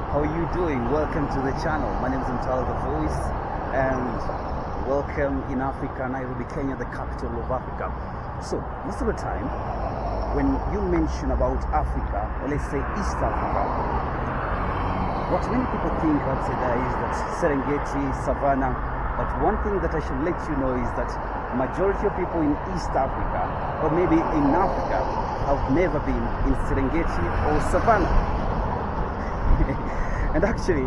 How are you doing? Welcome to the channel. My name is Mtala the Voice, and welcome in Africa, Nairobi, Kenya, the capital of Africa. So most of the time when you mention about Africa, or let's say East Africa, what many people think outside there is that Serengeti, Savannah. But one thing that I should let you know is that majority of people in East Africa, or maybe in Africa, have never been in Serengeti or Savannah. And actually,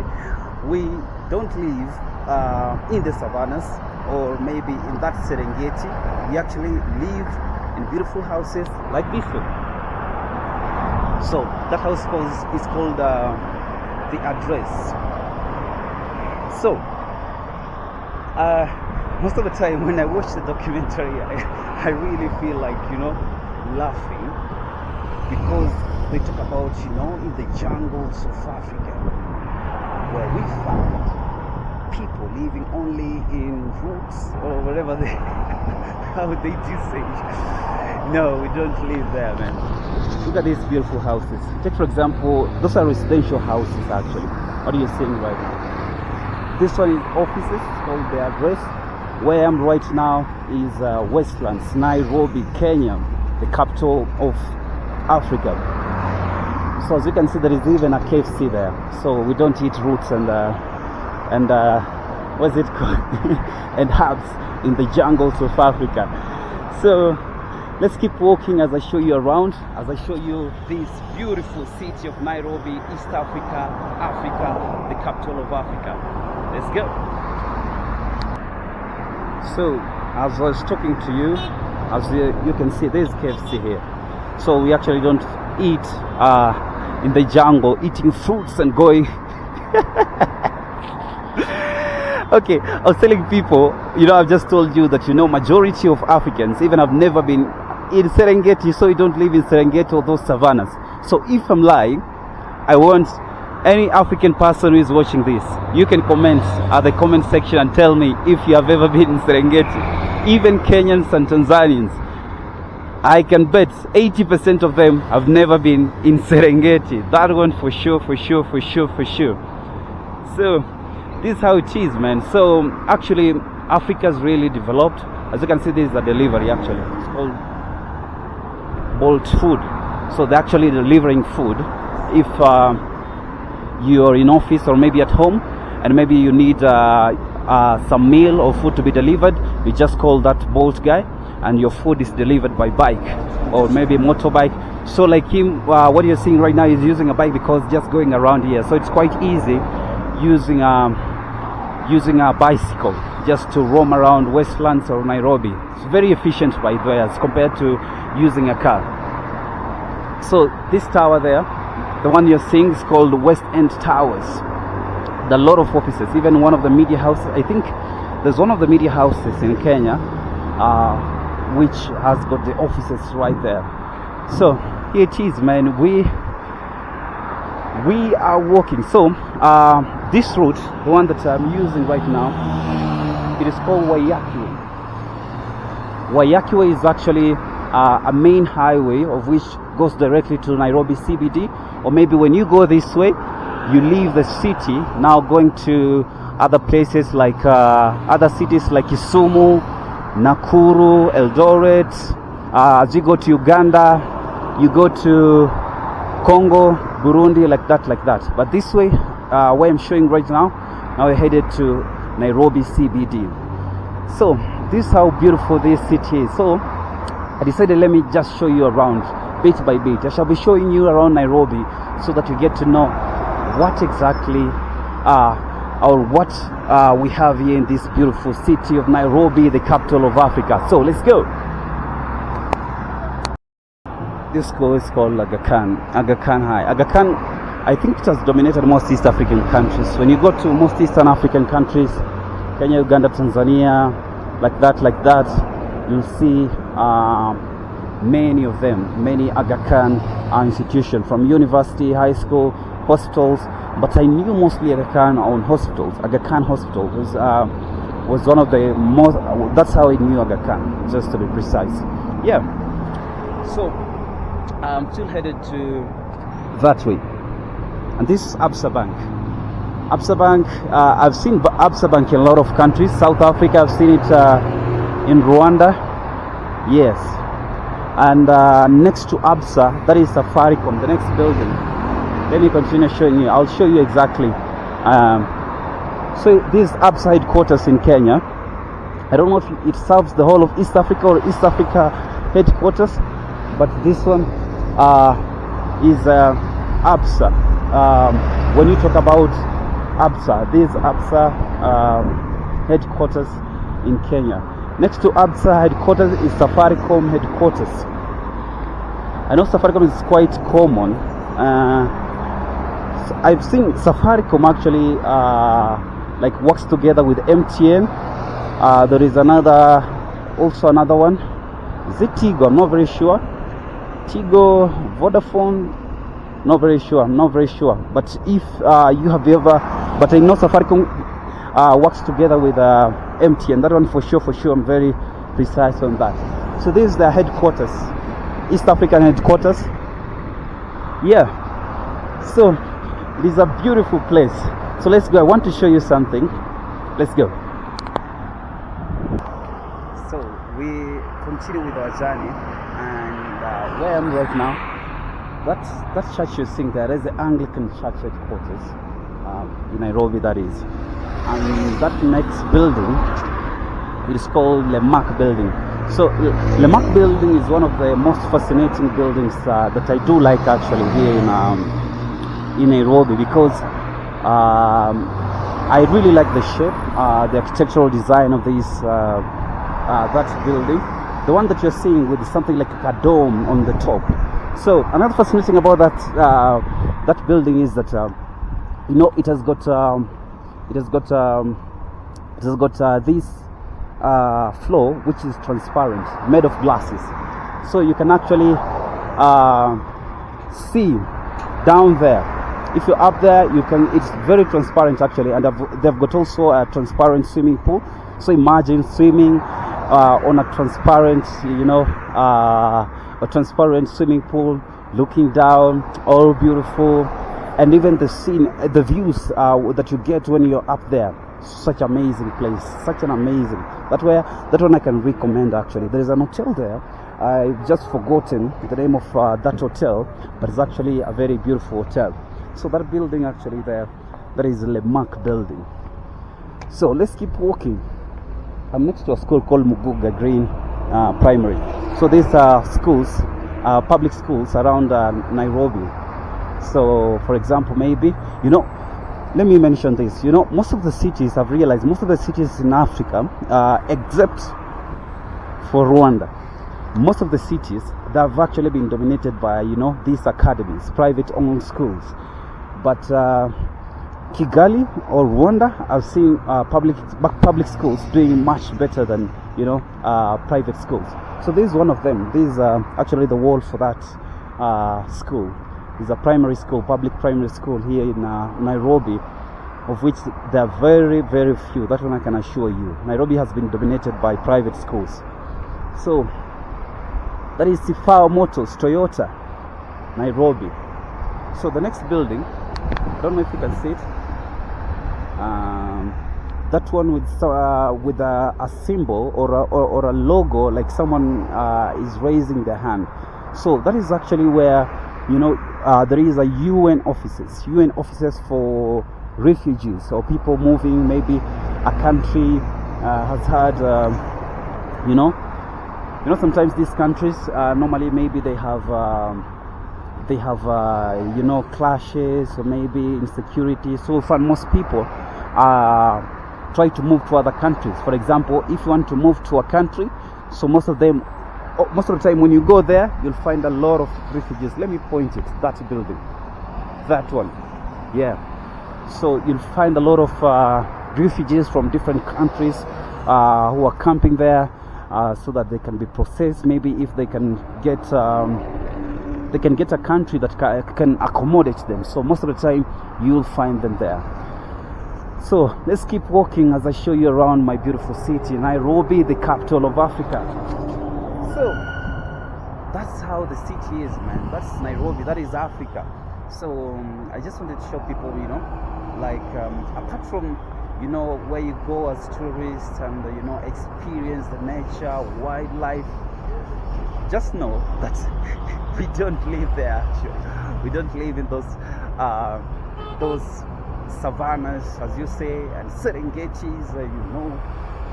we don't live in the savannas or maybe in that Serengeti. We actually live in beautiful houses like this one. So that house is called the Address. So most of the time when I watch the documentary, I really feel like, laughing, because they talk about, in the jungles of Africa, where we found people living only in roots or whatever they, how they do say. No, we don't live there, man. Look at these beautiful houses. Take for example, those are residential houses actually. What are you seeing right now? This one is offices, called the Address. Where I am right now is Westlands, Nairobi, Kenya, the capital of Africa. So as you can see, there is even a KFC there. So we don't eat roots and what's it called? and herbs in the jungles of Africa. So let's keep walking as I show you around, as I show you this beautiful city of Nairobi, East Africa, the capital of Africa. Let's go. So as I was talking to you, as you can see, there's KFC here. So we actually don't eat in the jungle, eating fruits and going. Okay, I was telling people, I've just told you that majority of Africans even have never been in Serengeti, so you don't live in Serengeti or those savannas. So if I'm lying, I want any African person who is watching this, you can comment at the comment section and tell me if you have ever been in Serengeti. Even Kenyans and Tanzanians, I can bet 80% of them have never been in Serengeti. That one for sure. So this is how it is, man. So actually Africa's really developed. As you can see, this is a delivery actually. It's called Bolt Food. So they're actually delivering food. If you're in office or maybe at home and maybe you need some meal or food to be delivered, you just call that Bolt guy and your food is delivered by bike or maybe motorbike. So like him, what you're seeing right now is using a bike because just going around here. So it's quite easy using a bicycle just to roam around Westlands or Nairobi. It's very efficient by the way as compared to using a car. So this tower there, the one you're seeing, is called West End Towers. There are a lot of offices, even one of the media houses. I think there's one of the media houses in Kenya which has got the offices right there. So here it is, man. We are walking. So this route, the one that I'm using right now, it is called Wayakiwe. Wayakiwe is actually a main highway of which goes directly to Nairobi CBD, or maybe when you go this way, you leave the city now going to other places like other cities like Kisumu, Nakuru, Eldoret. As you go to Uganda, you go to Congo, Burundi, like that. But this way, where I'm showing right now we're headed to Nairobi CBD. So this is how beautiful this city is. So I decided, let me just show you around bit by bit. I shall be showing you around Nairobi so that you get to know what exactly or what we have here in this beautiful city of Nairobi, the capital of Africa. So let's go. This school is called Aga Khan High. Aga Khan, I think it has dominated most East African countries. When you go to most Eastern African countries, Kenya, Uganda, Tanzania, like that, you'll see many of them, many Aga Khan institutions, from university, high school, hospitals. But I knew mostly Aga Khan on hospitals. Aga Khan Hospital was one of the most, that's how I knew Aga Khan, just to be precise. Yeah. So I'm still headed to that way. and this is Absa Bank. Absa Bank, I've seen Absa Bank in a lot of countries. South Africa, I've seen it in Rwanda, yes. And next to Absa, that is Safaricom, the next building. Let me continue showing you. I'll show you exactly. So this is Absa headquarters in Kenya. I don't know if it serves the whole of East Africa or East Africa headquarters, but this one is Absa. When you talk about Absa, this is Absa headquarters in Kenya. Next to Absa headquarters is Safaricom headquarters. I know Safaricom is quite common. I've seen Safaricom actually like works together with MTN. There is also another one. Is it Tigo? I'm not very sure. Tigo, Vodafone, not very sure. I'm not very sure. But if you have ever, but I know Safaricom works together with MTN. That one for sure. I'm very precise on that. So this is their headquarters, East African headquarters. Yeah. So it is a beautiful place. So let's go. I want to show you something. Let's go. So we continue with our journey, and where I'm right now, that church you're seeing there is the Anglican Church headquarters in Nairobi, that is. And that next building is called Lemak Building. So Lemak Building is one of the most fascinating buildings that I do like actually here in Nairobi, because I really like the shape, the architectural design of this that building. The one that you're seeing with something like a dome on the top. So another fascinating about that building is that you know, it has got this floor which is transparent, made of glasses, so you can actually see down there. If you're up there, you can. It's very transparent actually, and they've got also a transparent swimming pool. So imagine swimming on a transparent, you know, a transparent swimming pool, looking down, all beautiful, and even the scene, the views that you get when you're up there. Such amazing place, such an amazing. That one I can recommend actually. There is an hotel there. I've just forgotten the name of that hotel, but it's actually a very beautiful hotel. So that building actually there, that is Lemak Building. So let's keep walking. I'm next to a school called Muguga Green Primary. So these are schools, public schools around Nairobi. So for example, maybe, you know, let me mention this. You know, most of the cities, I've realized, most of the cities in Africa, except for Rwanda, most of the cities, they have actually been dominated by, you know, these academies, private-owned schools. But Kigali or Rwanda, I've seen public schools doing much better than, you know, private schools. So this is one of them. This is actually the wall for that school. It's a primary school, public primary school here in Nairobi, of which there are very, very few. That one I can assure you. Nairobi has been dominated by private schools. So that is Sifao Motors, Toyota, Nairobi. So the next building, I don't know if you can see it. That one with a symbol or a logo, like someone is raising their hand. So that is actually where, you know, there is a UN offices for refugees or people moving. Maybe a country has had, you know, sometimes these countries normally maybe they have you know, clashes or maybe insecurity. So for most people try to move to other countries. For example, if you want to move to a country, so most of the time when you go there, you'll find a lot of refugees. Let me point it, that building, that one, yeah. So you'll find a lot of refugees from different countries who are camping there so that they can be processed. Maybe if they can get a country that can accommodate them. So most of the time you'll find them there. So let's keep walking as I show you around my beautiful city, Nairobi, the capital of Africa. So that's how the city is, man. That's Nairobi, that is Africa. So I just wanted to show people, like apart from where you go as tourists and experience the nature, wildlife, just know that we don't live there. Actually, we don't live in those savannas, as you say, and Serengetis,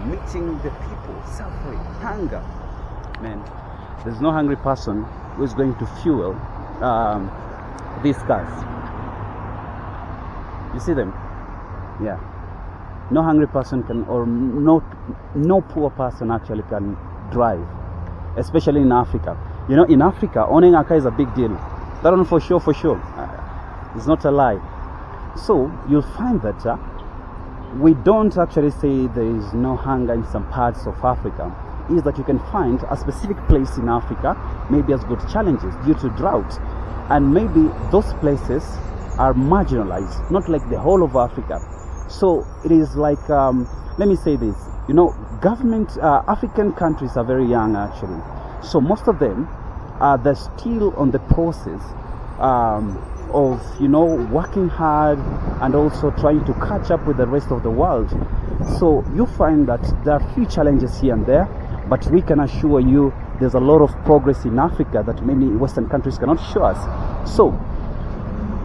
meeting the people suffering hunger. Man, there's no hungry person who is going to fuel these cars. You see them? Yeah. No hungry person can, or no poor person actually can drive, especially in Africa. In Africa, owning a car is a big deal. That one for sure. It's not a lie. So you'll find that we don't actually say there is no hunger in some parts of Africa. Is that you can find a specific place in Africa maybe has got challenges due to drought, and maybe those places are marginalized, not like the whole of Africa. So it is like, let me say this, government, African countries are very young actually. So most of them, they're still on the process of, working hard and also trying to catch up with the rest of the world. So you find that there are few challenges here and there, but we can assure you there's a lot of progress in Africa that many Western countries cannot show us. So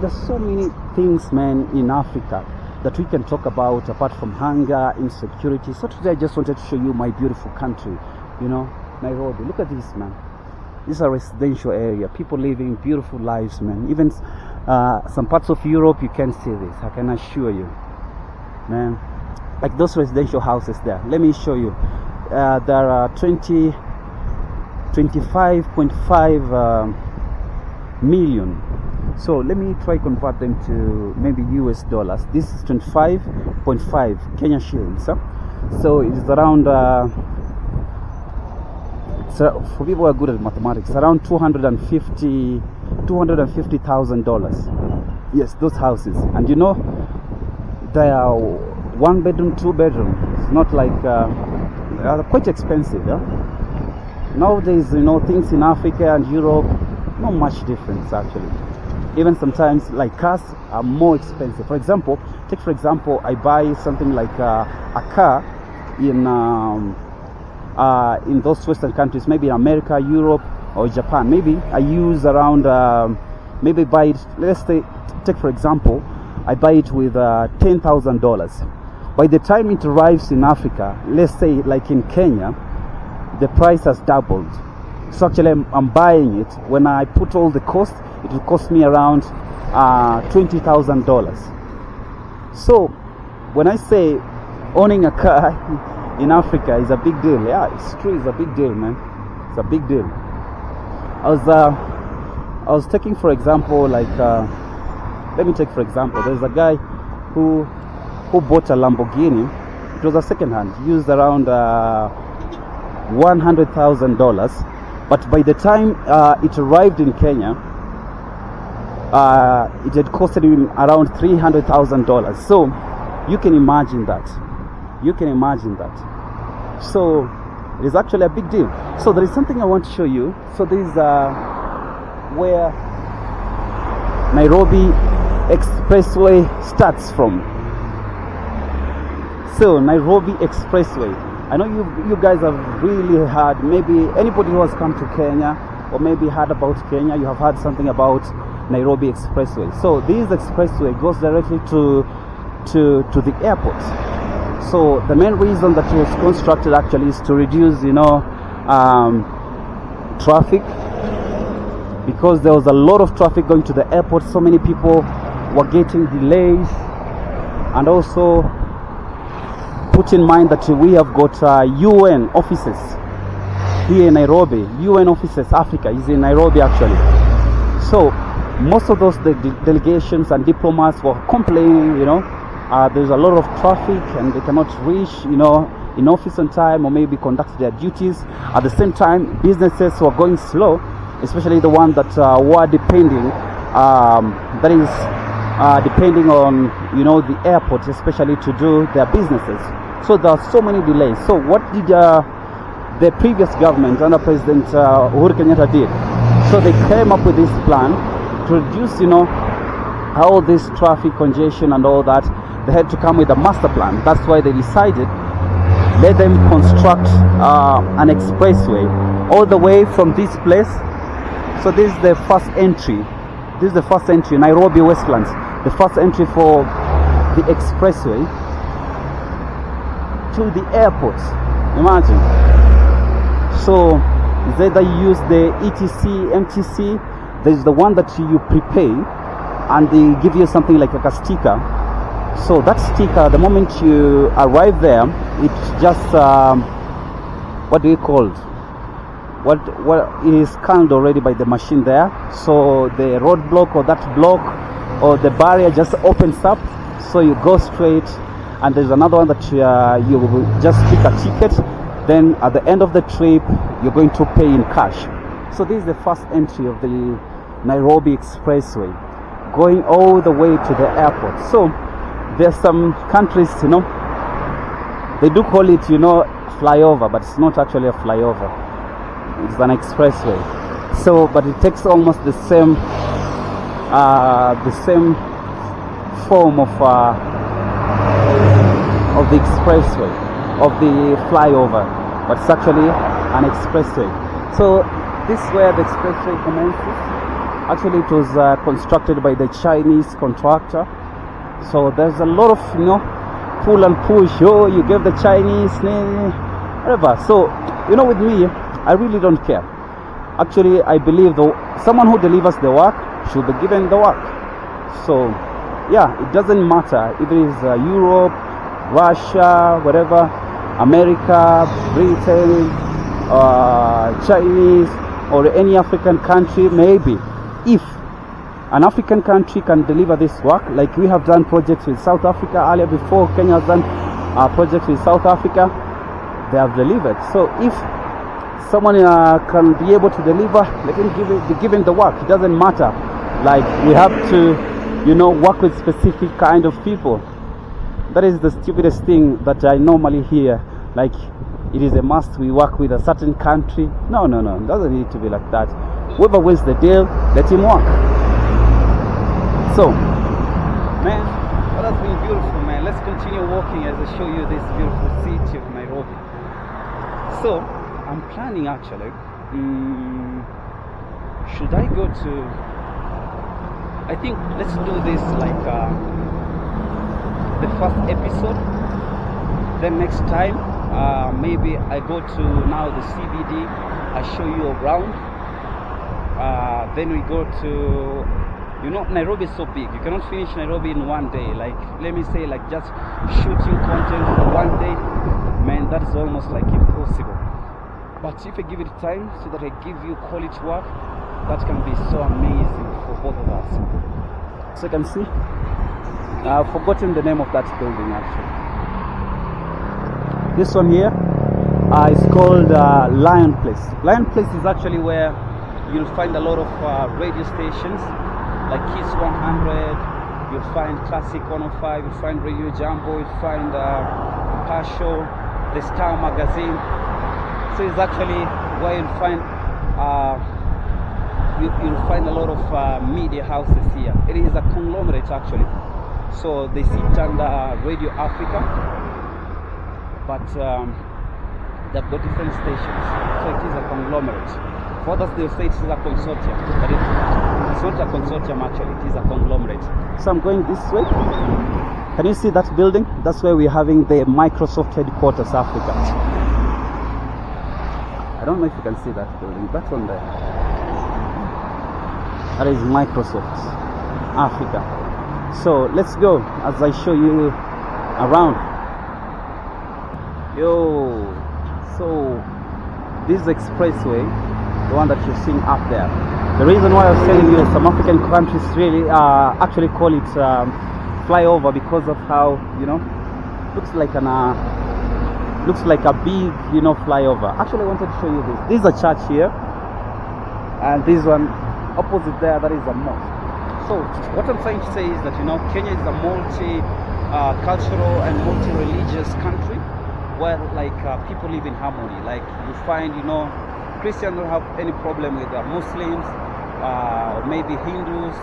there's so many things, man, in Africa that we can talk about apart from hunger, insecurity. So today I just wanted to show you my beautiful country, Nairobi. Look at this, man. This is a residential area. People living beautiful lives, man. Even some parts of Europe, you can see this. I can assure you, man. Like those residential houses there. Let me show you. There are 25.5 million. So let me try convert them to maybe US dollars. This is 25.5 Kenya shillings. So it is around, so for people who are good at mathematics, around $250,000. Yes, those houses. And they are 1 bedroom, 2 bedroom. It's not like, they are quite expensive. Yeah? Nowadays, things in Africa and Europe, not much difference actually. Even sometimes, like, cars are more expensive. For example, I buy something like a car in those Western countries, maybe America, Europe, or Japan. Maybe I use around, maybe buy it. Let's say, take for example, I buy it with $10,000. By the time it arrives in Africa, let's say like in Kenya, the price has doubled. So actually, I'm buying it. When I put all the cost, it will cost me around $20,000. So when I say owning a car in Africa is a big deal, yeah, it's true. It's a big deal, man. It's a big deal. I was taking, for example, like let me take for example. There's a guy who bought a Lamborghini. It was a second hand, used around $100,000. But by the time it arrived in Kenya, it had costed him around $300,000. So you can imagine that. So it is actually a big deal. So there is something I want to show you. So this is where Nairobi Expressway starts from. So Nairobi Expressway. I know you guys have really heard, maybe anybody who has come to Kenya or maybe heard about Kenya, you have heard something about Nairobi Expressway. So this expressway goes directly to the airport. So the main reason that it was constructed actually is to reduce, traffic, because there was a lot of traffic going to the airport. So many people were getting delays, and also put in mind that we have got UN offices here in Nairobi. UN offices, Africa is in Nairobi actually. So most of those delegations and diplomats were complaining, there's a lot of traffic and they cannot reach, in office on time or maybe conduct their duties. At the same time, businesses were going slow, especially the ones that were depending, depending on, the airport, especially to do their businesses. So there are so many delays. So what did the previous government under President Uhuru Kenyatta did? So they came up with this plan to reduce, all this traffic congestion and all that, they had to come with a master plan. That's why they decided, let them construct an expressway all the way from this place. So this is the first entry. This is the first entry, Nairobi Westlands. The first entry for the expressway to the airport. Imagine. So is either you use the ETC, MTC. There's the one that you prepay, and they give you something like a sticker. So that sticker, the moment you arrive there, it's just what do you call it? What it is scanned already by the machine there. So the roadblock or that block or the barrier just opens up. So you go straight, and there's another one that you just pick a ticket. Then at the end of the trip, you're going to pay in cash. So this is the first entry of the Nairobi Expressway, going all the way to the airport. So there's some countries, they do call it, flyover, but it's not actually a flyover. It's an expressway. So, but it takes almost the same form of the expressway, of the flyover, but it's actually an expressway. So this is where the expressway commences. Actually, it was constructed by the Chinese contractor. So there's a lot of pull and push. Oh, you give the Chinese whatever. So with me, I really don't care. Actually, I believe someone who delivers the work should be given the work. So yeah, it doesn't matter if it is Europe, Russia, whatever, America, Britain, Chinese, or any African country. Maybe if an African country can deliver this work, like we have done projects with South Africa earlier, before Kenya has done projects with South Africa, they have delivered. So if someone can be able to deliver, let him be given the work. It doesn't matter, like we have to work with specific kind of people. That is the stupidest thing that I normally hear, like it is a must we work with a certain country. No, it doesn't need to be like that. Whoever wins the deal, let him work. So man, that has been beautiful, man. Let's continue walking as I show you this beautiful city of Nairobi. So I'm planning, actually, should I go to, I think let's do this like the first episode, then next time maybe I go to now the CBD, I show you around, then we go to, Nairobi is so big, you cannot finish Nairobi in one day. Like, let me say, like just shooting content for one day, man, that is almost like impossible. But if I give it time, so that I give you quality work, that can be so amazing for both of us. So you can see, I've forgotten the name of that building actually. This one here is called Lion Place. Lion Place is actually where you'll find a lot of radio stations, like Kiss 100, you'll find Classic 105, you'll find Radio Jumbo, you'll find Pasho, the Star Magazine. So it's actually where you'll find you'll find a lot of media houses here. It is a conglomerate actually. So they sit under Radio Africa, but they've got different stations. So it is a conglomerate. For others they'll say it is a consortium, but it's not a consortium actually, it is a conglomerate. So I'm going this way. Can you see that building? That's where we're having the Microsoft headquarters Africa. I don't know if you can see that building, that one there. That is Microsoft Africa. So let's go as I show you around. So this expressway, the one that you're seeing up there, the reason why I was telling you some African countries really actually call it flyover, because of how looks like a big flyover. Actually I wanted to show you this is a church here, and this one opposite there, that is a mosque. So what I'm trying to say is that Kenya is a multi-cultural and multi-religious country where people live in harmony. Like you find Christians don't have any problem with Muslims, or maybe Hindus,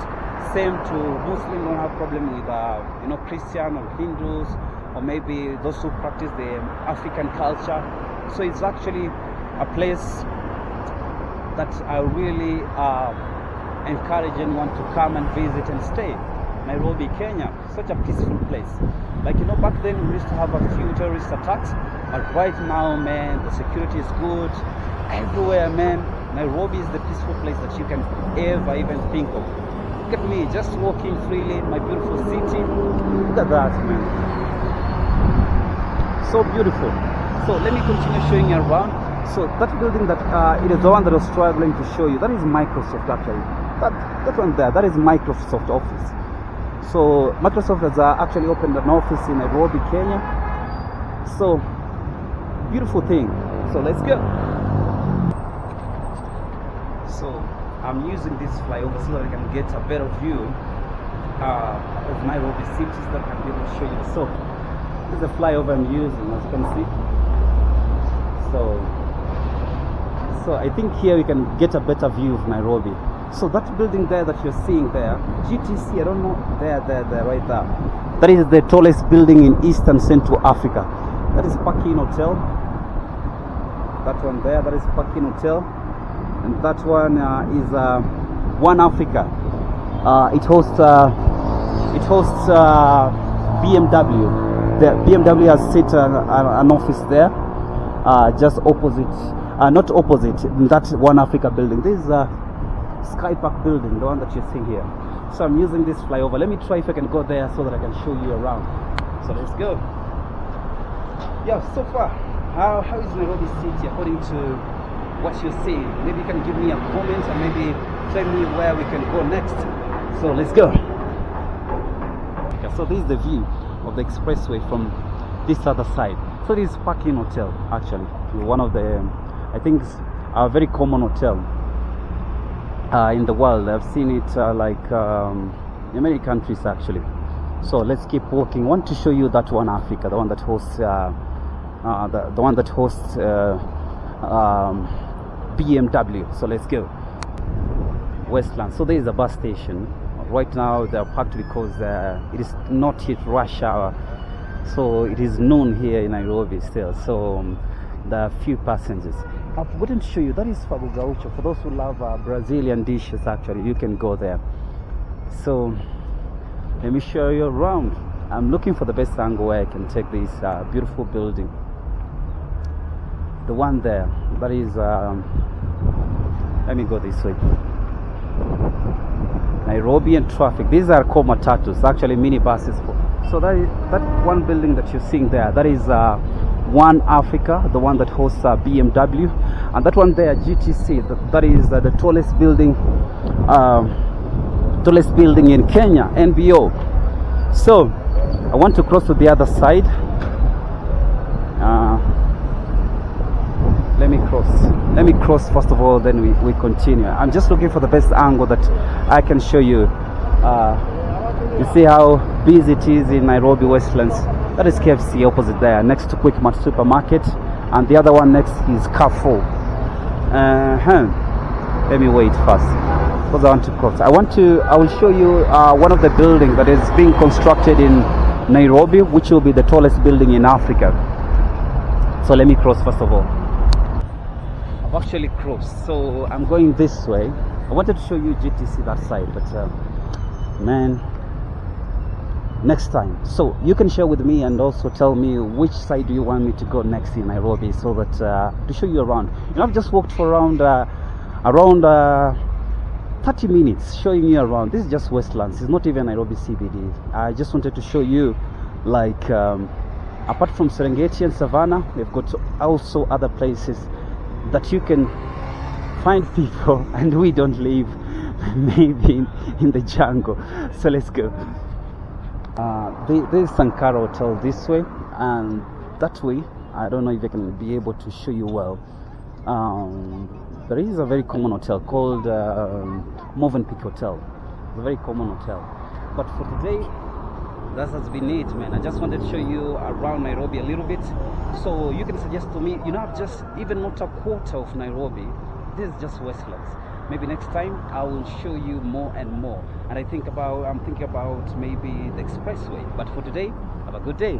Same to Muslim, don't have problem with Christian or Hindus, or maybe those who practice the African culture. So it's actually a place that I really encourage anyone to come and visit and stay. Nairobi, Kenya, such a peaceful place. Like, back then we used to have a few terrorist attacks, but right now, man, the security is good everywhere, man. Nairobi is the peaceful place that you can ever even think of. Look at me, just walking freely in my beautiful city. Look at that, man. So beautiful. So let me continue showing you around. So that building that it is the one that I was struggling to show you. That is Microsoft actually. That one there, that is Microsoft office. So Microsoft has actually opened an office in Nairobi, Kenya. So beautiful thing. So let's go. So I'm using this flyover so that I can get a better view of Nairobi city, so that I can be able to show you. So this is the flyover I'm using, as you can see. So I think here we can get a better view of Nairobi. So that building there that you're seeing there, GTC, I don't know, there, right there. That is the tallest building in Eastern Central Africa. That is Parkin Hotel. That one there, that is Parkin Hotel. And that one is One Africa. It hosts BMW. The BMW has set an office there, just opposite. Not opposite, that's One Africa building. This is Sky Park building, the one that you're seeing here. So I'm using this flyover. Let me try if I can go there so that I can show you around. So let's go. Yeah, so far, how is Nairobi City according to what you're seeing? Maybe you can give me a comment and maybe tell me where we can go next. So let's go. Okay, so this is the view of the expressway from this other side. So this is Parkin Hotel, actually. One of the, I think, a very common hotel in the world. I've seen it in many countries actually. So let's keep walking. I want to show you that One Africa, the one that hosts the one that hosts BMW. So let's go. Westland. So there is a bus station. Right now they're packed because it is not yet rush hour. So it is noon here in Nairobi still. So there are few passengers. I've forgotten to show you, that is Fago Gaucho. For those who love Brazilian dishes, actually, you can go there. So let me show you around. I'm looking for the best angle where I can take this beautiful building. The one there, that is, let me go this way. Nairobi and traffic. These are matatus, actually mini buses. So that one building that you're seeing there, that is One Africa, the one that hosts BMW, and that one there, GTC, that is the tallest building in Kenya, NBO. So I want to cross to the other side. Let me cross first of all, then we continue. I'm just looking for the best angle that I can show you. You see how busy it is in Nairobi Westlands. That is KFC opposite there, next to Quickmart supermarket, and the other one next is Carrefour. Let me wait first, because I want to cross. I will show you one of the buildings that is being constructed in Nairobi, which will be the tallest building in Africa. So let me cross first of all. I've actually crossed, so I'm going this way. I wanted to show you GTC that side, but man, next time. So you can share with me and also tell me which side do you want me to go next in Nairobi, so that to show you around. I've just walked for around 30 minutes showing you around. This is just Westlands. It's not even Nairobi CBD. I just wanted to show you, like, apart from Serengeti and Savannah, we've got also other places that you can find people, and we don't live maybe in the jungle. So let's go. There's Sankara Hotel this way, and that way I don't know if I can be able to show you well. There is a very common hotel called Movenpick Hotel. It's a very common hotel, but for today that has been it, man. I just wanted to show you around Nairobi a little bit, so you can suggest to me, I've just even not a quarter of Nairobi. This is just Westlands. Maybe next time I will show you more and more. And I'm thinking about maybe the expressway. But for today, have a good day.